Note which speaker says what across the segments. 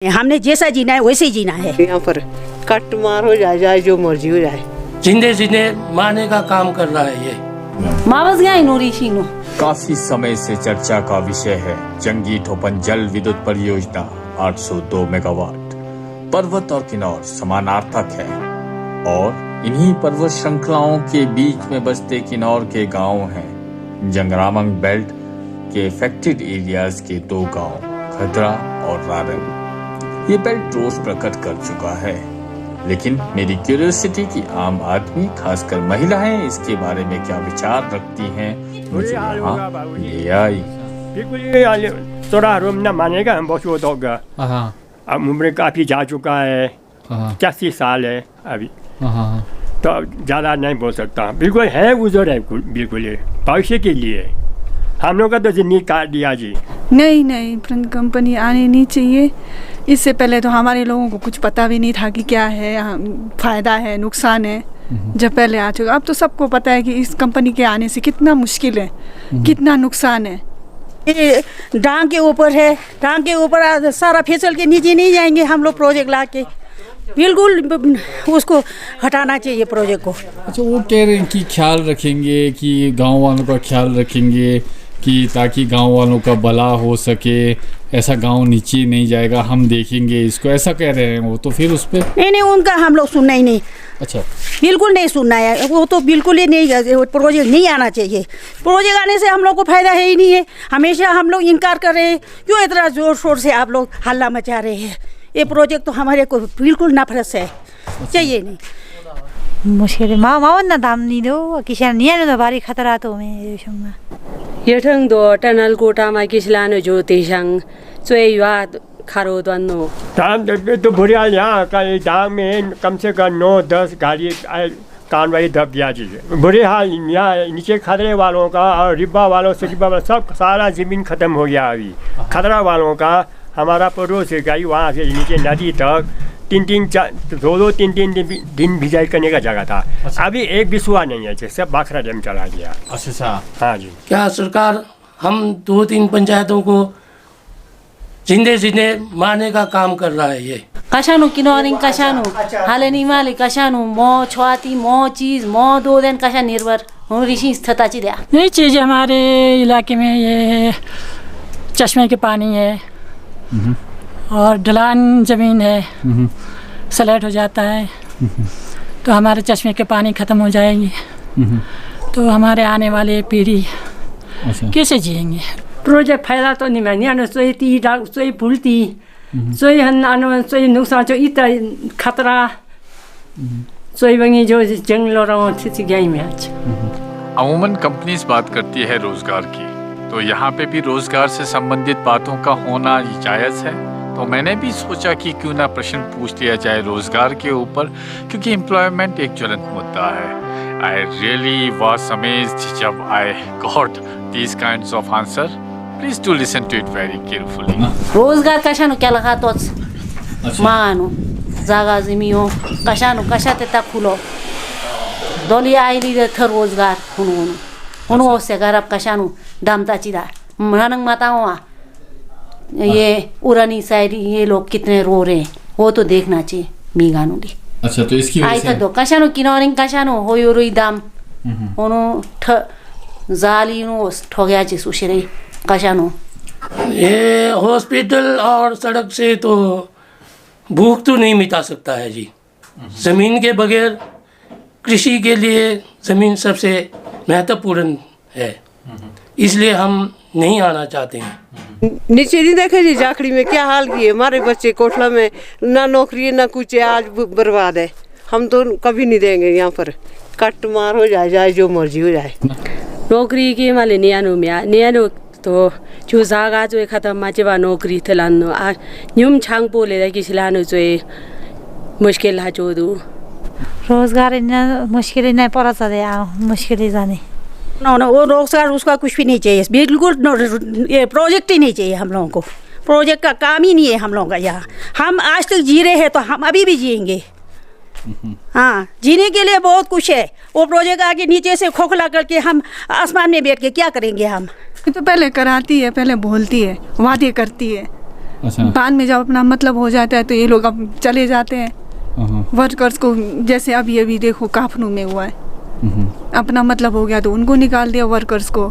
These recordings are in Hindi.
Speaker 1: हमने जैसा जीना है वैसे ही जीना है।
Speaker 2: यहाँ पर कट मार हो जाए जो मर्जी हो जाए,
Speaker 3: जिंदे जिंदे मारने का काम कर रहा है ये।
Speaker 1: मावस गया नूरी शीनू।
Speaker 4: काफी समय से चर्चा का विषय है जंगी ठोपन जल विद्युत परियोजना 802 मेगावाट। पर्वत और किन्नौर समानार्थक है और इन्हीं पर्वत श्रृंखलाओं के बीच में बसते किन्नौर के गांव हैं। जंगरामंग बेल्ट के इफेक्टेड एरियाज के 2 गांव खदरा और रारंग। ये बेल्ट रोज प्रकट कर चुका है, लेकिन मेरी क्यूरियोसिटी की आम आदमी खासकर महिलाएं इसके बारे में क्या विचार रखती हैं मुझे यहाँ ले आई।
Speaker 5: ना मानेगा हम बहुत होगा। अब उम्र काफ़ी जा चुका है, 80 साल है अभी, तो ज़्यादा नहीं बोल सकता। बिल्कुल है गुजर है, बिल्कुल ये भविष्य के लिए हम लोग का तो जिंदगी काट दिया जी।
Speaker 6: नहीं फ्रंट कंपनी आनी नहीं चाहिए। इससे पहले तो हमारे लोगों को कुछ पता भी नहीं था कि क्या है, फ़ायदा है नुकसान है। जब पहले आ चुका, अब तो सबको पता है कि इस कंपनी के आने से कितना मुश्किल है, कितना नुकसान है।
Speaker 1: ये डांग के ऊपर है, डांग के ऊपर सारा फिसल के नीचे नहीं जाएंगे हम लोग प्रोजेक्ट ला के। बिल्कुल उसको हटाना चाहिए प्रोजेक्ट को।
Speaker 7: अच्छा, वो कह रहे हैं कि ख्याल रखेंगे, कि गांव वालों का ख्याल रखेंगे, कि ताकि गांव वालों का भला हो सके, ऐसा गांव नीचे नहीं जाएगा, हम देखेंगे इसको, ऐसा कह रहे हैं वो। तो फिर उस पर
Speaker 1: नहीं उनका हम लोग सुनना ही नहीं।
Speaker 7: अच्छा,
Speaker 1: बिल्कुल नहीं सुनना है, वो तो बिल्कुल ही नहीं, प्रोजेक्ट नहीं आना चाहिए। प्रोजेक्ट आने से हम लोग को फायदा है ही नहीं है। हमेशा हम लोग इनकार कर रहे हैं, क्यों इतना जोर शोर से आप लोग हल्ला मचा रहे हैं। ये प्रोजेक्ट तो हमारे को बिल्कुल नफरत है, चाहिए नहीं।
Speaker 8: मुश्किल मावन ना दाम नहीं दो किसान नहीं ना बारी खतरा तो में शंगा
Speaker 9: ये ठंग दो टनल कोटा में किसान जो तेशंग चोय युवा खारो दन्नो
Speaker 5: दाम तो बुढ़िया यहाँ का दाम में कम से कम 9-10 गाड़ी कानवाई दब गया जी। बुरे हाल यहाँ नीचे खतरे वालों का और रिब्बा वालों से रिब्बा वालों सब सारा ज़मीन ख़त्म हो गया। अभी खतरा वालों का हमारा पड़ोस है गई, वहाँ से नीचे नदी तक 2-3 दिन भिजाई करने का जगह था। अच्छा। अभी एक भी सुहा नहीं है, सब बाखरा डैम चला गया।
Speaker 7: अच्छा,
Speaker 5: हाँ जी।
Speaker 3: क्या सरकार हम 2-3 पंचायतों को जिंदे जिंदे मारने का काम कर रहा है ये।
Speaker 8: कशानु किनौरिंग कशानु हाले निमाले कशानु मो छवाती मो चीज मो 2 दिन कशा निर्भर हो ऋषि स्थिता ची दिया।
Speaker 10: नई चीज़ हमारे इलाके में ये चश्मे के पानी है और ढलान ज़मीन है, स्लैट हो जाता है तो हमारे चश्मे के पानी ख़त्म हो जाएगी, तो हमारे आने वाले पीढ़ी कैसे जिएंगे। प्रोजेक्ट फायदा तो नहीं मैंने सोई ती डाक सोई फुलती सोई हन सोई नुकसान जो इतना खतरा सोई बंगी जो जंगलों रहो थी गई में आज।
Speaker 4: अमूमन कंपनीज बात करती है रोजगार की, तो यहाँ पे भी रोजगार से संबंधित बातों का होना जायज़ है। तो मैंने भी सोचा कि क्यों ना प्रश्न पूछ लिया जाए रोजगार के ऊपर, क्योंकि एम्प्लॉयमेंट एक ज्वलंत मुद्दा है। आई रियली वाज अमेज्ड जब I got these kinds of answer. Please do listen to it very carefully.
Speaker 8: रोजगार कशानु क्या लगा तो मानु जागा जमीओ कशानु कशा तेता खुलो दोली आईली थ रोजगार हुनु से गरब कशानु दामता चिदा मनंग माताओं ये उरानी शायरी ये लोग कितने रो रहे हैं वो तो देखना चाहिए मीगानु दी।
Speaker 7: अच्छा, तो इसकी वजह से
Speaker 8: दो कशानु किनौरिंग कशानु हो योरुई दाम उनु ठ जाली नु ठोगया ची सुशिरे कशानु।
Speaker 3: ये हॉस्पिटल और सड़क से तो भूख तो नहीं मिटा सकता है जी। ज़मीन के बगैर कृषि के लिए ज़मीन सबसे महत्वपूर्ण है, इसलिए हम नहीं आना चाहते हैं।
Speaker 2: नीचे नहीं देखे जी जाखड़ी में क्या हाल की है। हमारे बच्चे कोठला में ना नौकरी ना कुछ है, आज बर्बाद है। हम तो कभी नहीं देंगे यहाँ पर, कट मार हो जाए जो मर्जी हो जाए।
Speaker 9: नौकरी के माले नियानो तो जो जागा जो खत्म माचेवा नौकरी थलानो आ न्यूम छांग पोले कि सिलानो जो मुश्किल है जो दो
Speaker 8: रोजगार इतना मुश्किल नहीं पड़ा था मुश्किल जाने
Speaker 1: ना वो रोजगार उसका कुछ भी नहीं चाहिए, बिल्कुल ये प्रोजेक्ट ही नहीं चाहिए हम लोगों को। प्रोजेक्ट का काम ही नहीं है हम लोगों का यहाँ। हम आज तक जी रहे हैं तो हम अभी भी जिएंगे। हाँ, जीने के लिए बहुत कुछ है। वो प्रोजेक्ट आके नीचे से खोखला करके हम आसमान में बैठ के क्या करेंगे हम।
Speaker 6: तो पहले कराती है, पहले बोलती है, वादे करती है,
Speaker 7: अच्छा।
Speaker 6: बाद में जब अपना मतलब हो जाता है तो ये लोग अब चले जाते हैं। वर्कर्स को जैसे अभी अभी देखो काफनू में हुआ है, अपना मतलब हो गया तो उनको निकाल दिया वर्कर्स को।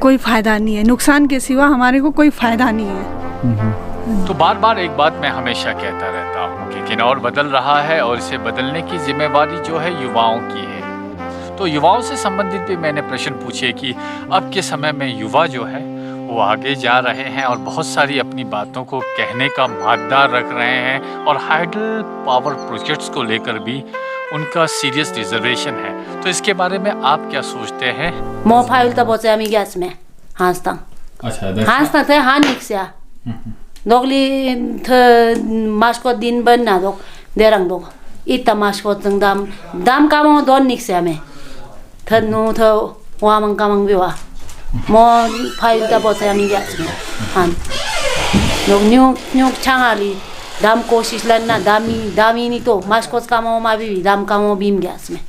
Speaker 6: कोई फायदा नहीं है, नुकसान के सिवा हमारे को कोई फायदा नहीं है।
Speaker 7: तो बार बार एक बात मैं हमेशा कहता रहता हूँ कि किन्नौर बदल रहा है और इसे बदलने की जिम्मेवारी जो है युवाओं की है। तो युवाओं से संबंधित भी मैंने प्रश्न पूछे कि अब के समय में युवा जो है वो आगे जा रहे हैं और बहुत सारी अपनी बातों को कहने का मादा रख रहे हैं और हाइडल पावर प्रोजेक्ट्स को लेकर भी उनका सीरियस रिजर्वेशन है। तो इसके बारे में आप क्या सोचते हैं?
Speaker 8: मो फाइल तो बचे हमें गैस में हांसता।
Speaker 7: अच्छा,
Speaker 8: हांसता थे हानिक से दोगली थ मास्को दिन बन ना दो देरंग दो इतना मास्को तंग दाम कामों दोन निक से हमें थनु थ वामंग कामंग भी वा मो फाइल तो बचे हमें गैस में हां लोग न्यू चांगाली दाम कोशिश लन्ना दामी नहीं तो मास्कोस कामों में भी दाम कामों बीम गैस में।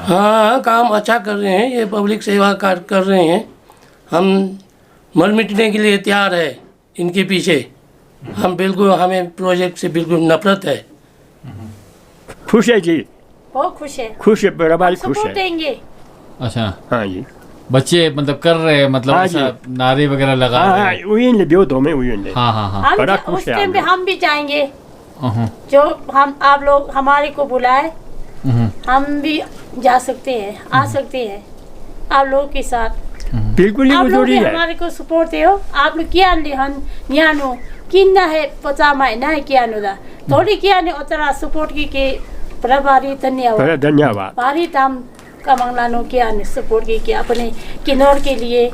Speaker 3: हाँ, काम अच्छा कर रहे हैं, ये पब्लिक सेवा कार्य कर रहे हैं। हम मर मिटने के लिए तैयार है इनके पीछे। हम बिल्कुल, हमें प्रोजेक्ट से बिल्कुल नफरत है।
Speaker 5: खुश है जी,
Speaker 10: बहुत खुश है,
Speaker 5: खुश है, बराबर खुश
Speaker 10: सपोर्ट
Speaker 5: है।
Speaker 10: देंगे।
Speaker 7: अच्छा,
Speaker 5: हाँ जी,
Speaker 7: बच्चे मतलब कर रहे हैं, मतलब
Speaker 5: हाँ
Speaker 7: ऐसा नारे वगैरह लगा
Speaker 5: हाँ
Speaker 7: रहे
Speaker 5: हाँ
Speaker 7: हैं।
Speaker 5: वही ले बियो दो में वही ले।
Speaker 7: हाँ हाँ हाँ।
Speaker 10: हम
Speaker 5: बड़ा
Speaker 10: उस
Speaker 5: खुश है
Speaker 10: टाइम पे
Speaker 5: हम
Speaker 10: हम भी जाएंगे,
Speaker 7: अहं,
Speaker 10: जो हम आप लोग हमारे को बुलाए हम भी जा सकते हैं, आ सकते हैं आप लोगों के साथ।
Speaker 5: बिल्कुल ही
Speaker 10: आप लोग
Speaker 5: जरूरी
Speaker 10: भी
Speaker 5: है।
Speaker 10: हमारे को सपोर्ट दो। आप लोग क्या ले हम न्यानो किन्ना है पचा माय ना क्या नो दा थोड़ी क्या ने उतना सपोर्ट की के प्रभारी धन्यवाद।
Speaker 5: बड़ा धन्यवाद।
Speaker 10: भारी दाम कमंगलानो क्या ने सपोर्ट की के अपने किन्नौर के लिए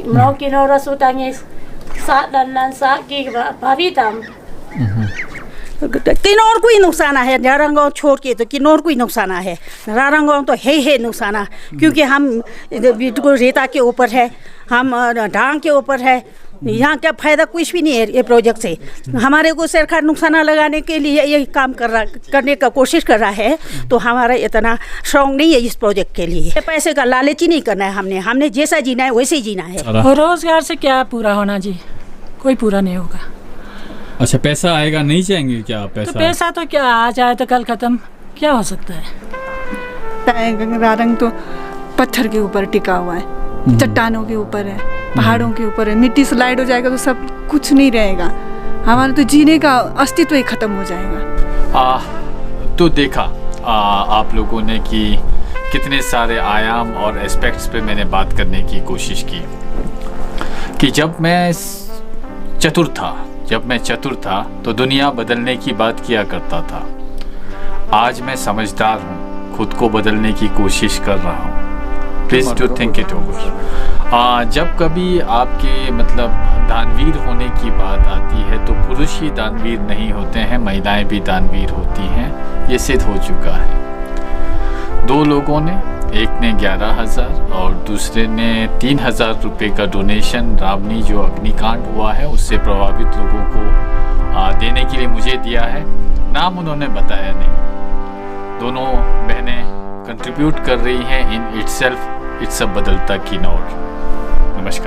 Speaker 10: नो किन्नौर सुतांगे सात लंदन सा की भारी दाम।
Speaker 1: किन्नौर को ही नुकसान है, रारंगांव छोड़ के तो किन्नौर को ही नुकसान है। रारंगांव तो है नुकसान, क्योंकि हम बिल्कुल रेता के ऊपर है, हम ढांग के ऊपर है। यहाँ क्या फ़ायदा कुछ भी नहीं है ये प्रोजेक्ट से। हमारे को सरकार नुकसान लगाने के लिए ये काम करने का कोशिश कर रहा है, तो हमारा इतना स्ट्रॉन्ग नहीं है इस प्रोजेक्ट के लिए। पैसे का लालच ही नहीं करना है, हमने जैसा जीना है वैसे ही जीना है।
Speaker 10: और रोजगार से क्या पूरा होना जी, कोई पूरा नहीं होगा।
Speaker 7: अच्छा, पैसा आएगा नहीं चाहेंगे क्या? पैसा
Speaker 10: तो पैसा तो क्या आ जाए तो कल खत्म, क्या हो सकता है?
Speaker 6: रारंग तो पत्थर के ऊपर टिका हुआ है, चट्टानों के ऊपर है, पहाड़ों के ऊपर है। मिट्टी स्लाइड हो जाएगा तो सब कुछ नहीं रहेगा, हमारा तो जीने का अस्तित्व ही खत्म हो जाएगा।
Speaker 7: तो देखा आप लोगों ने कि कितने सारे आयाम और एस्पेक्ट्स पे मैंने बात करने की कोशिश की कि जब मैं चतुर था तो दुनिया बदलने की बात किया करता था। आज मैं समझदार हूँ, खुद को बदलने की कोशिश कर रहा हूँ। Please do think it over. जब कभी आपके मतलब दानवीर होने की बात आती है तो पुरुष ही दानवीर नहीं होते हैं, महिलाएं भी दानवीर होती हैं, ये सिद्ध हो चुका है। दो लोगों ने, एक ने 11,000 और दूसरे ने 3,000 रुपये का डोनेशन रावनी जो अग्निकांड हुआ है उससे प्रभावित लोगों को देने के लिए मुझे दिया है। नाम उन्होंने बताया नहीं। दोनों बहनें कंट्रीब्यूट कर रही हैं इन इटसेल्फ। इट्स अ बदलता किन्नौर। नमस्कार।